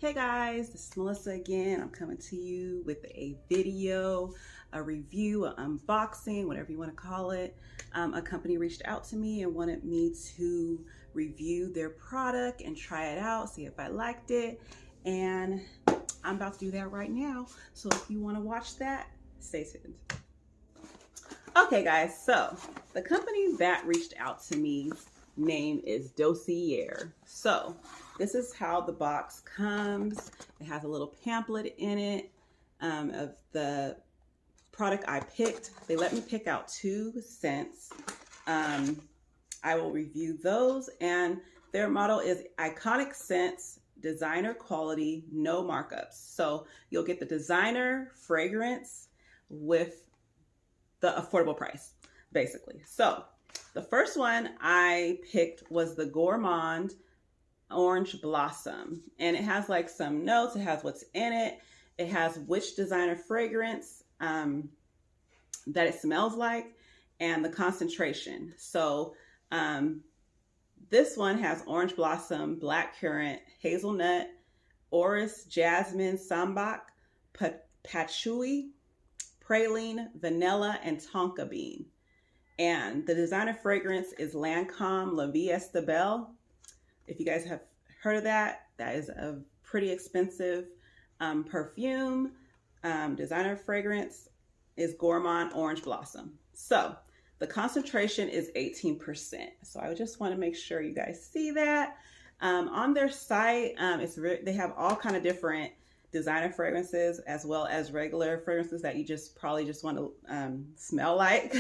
Hey guys, this is Melissa again. I'm coming to you with a video, a review, an unboxing, whatever you want to call it. A company reached out to me and wanted me to review their product and try it out, see if I liked it. And I'm about to do that right now. So if you want to watch that, stay tuned. Okay guys, so the company that reached out to me name is Dossier. So this is how the box comes. It has a little pamphlet in it of the product I picked. They let me pick out 2 scents. I will review those, and their motto is iconic scents, designer quality, no markups. So you'll get the designer fragrance with the affordable price, basically. So the first one I picked was the Gourmand Orange Blossom, and it has like some notes. It has what's in it. It has which designer fragrance that it smells like and the concentration. So this one has orange blossom, black currant, hazelnut, orris, jasmine, sambac, patchouli, praline, vanilla, and tonka bean. And the designer fragrance is Lancôme La Vie Est Belle. If you guys have heard of that, that is a pretty expensive perfume. Designer fragrance is Gourmand Orange Blossom. So the concentration is 18%. So I just want to make sure you guys see that. On their site, they have all kind of different designer fragrances as well as regular fragrances that you probably just want to smell like.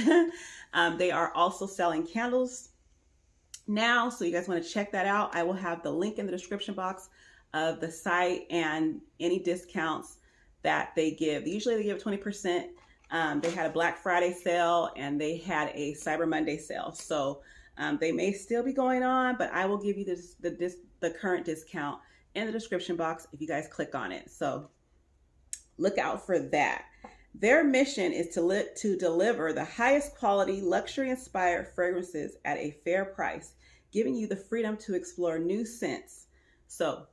They are also selling candles now, so you guys want to check that out. I will have the link in the description box of the site and any discounts that they give. Usually they give 20%. They had a Black Friday sale and they had a Cyber Monday sale, so they may still be going on, but I will give you the current discount in the description box if you guys click on it. So look out for that. Their mission is to deliver the highest quality, luxury-inspired fragrances at a fair price, giving you the freedom to explore new scents. So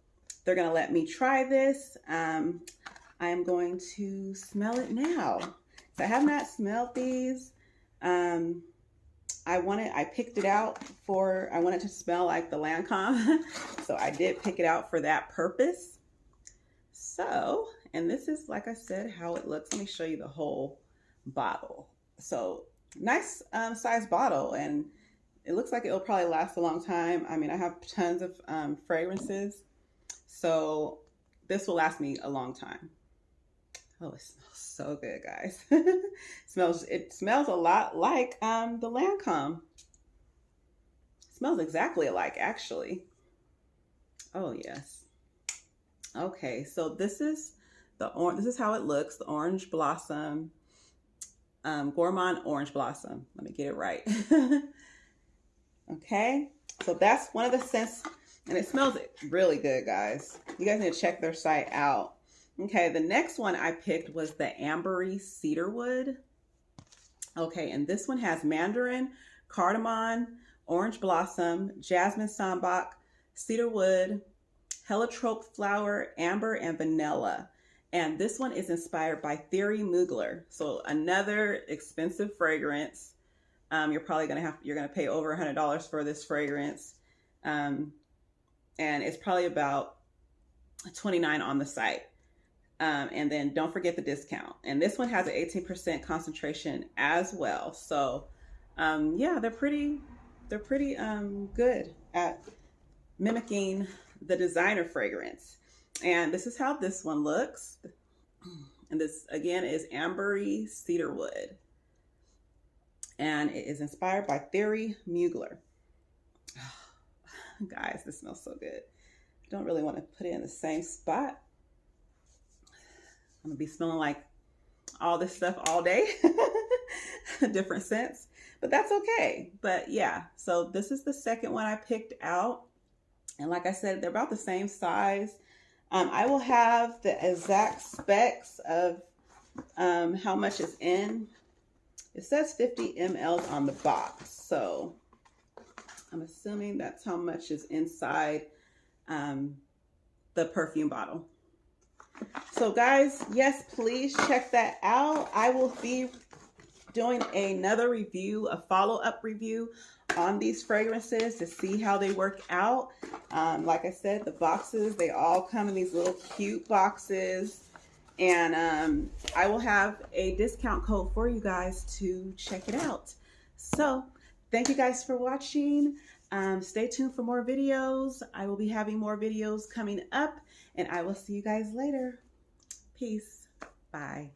they're going to let me try this. I am going to smell it now. So I have not smelled these. I picked it out I wanted to smell like the Lancôme. So I did pick it out for that purpose. So, and this is, like I said, how it looks. Let me show you the whole bottle. So nice size bottle, and it looks like it'll probably last a long time. I mean, I have tons of fragrances, so this will last me a long time. Oh, it smells so good, guys. It smells a lot like the Lancôme. It smells exactly alike, actually. Oh yes. Okay, so this is this is how it looks. The Orange Blossom, Gourmand Orange Blossom. Let me get it right. Okay, so that's one of the scents, and it smells really good, guys. You guys need to check their site out. Okay, the next one I picked was the Ambery Cedarwood. Okay, and this one has mandarin, cardamom, orange blossom, jasmine sambac, cedarwood, heliotrope flower, amber, and vanilla. And this one is inspired by Thierry Mugler. So another expensive fragrance. You're gonna pay over $100 for this fragrance. And it's probably about $29 on the site. And then don't forget the discount. And this one has an 18% concentration as well. So yeah, they're pretty good at mimicking the designer fragrance. And this is how this one looks. And this again is Ambery Cedarwood. And it is inspired by Thierry Mugler. Oh, guys, this smells so good. I don't really want to put it in the same spot. I'm gonna be smelling like all this stuff all day. Different scents, but that's okay. But yeah, so this is the second one I picked out. And like I said, they're about the same size. I will have the exact specs of how much is in. It says 50 ml on the box. So I'm assuming that's how much is inside the perfume bottle. So guys, yes, please check that out. I will be doing another review, a follow-up review on these fragrances to see how they work out. Like I said, the boxes, they all come in these little cute boxes. And I will have a discount code for you guys to check it out. So thank you guys for watching. Stay tuned for more videos. I will be having more videos coming up, and I will see you guys later. Peace. Bye.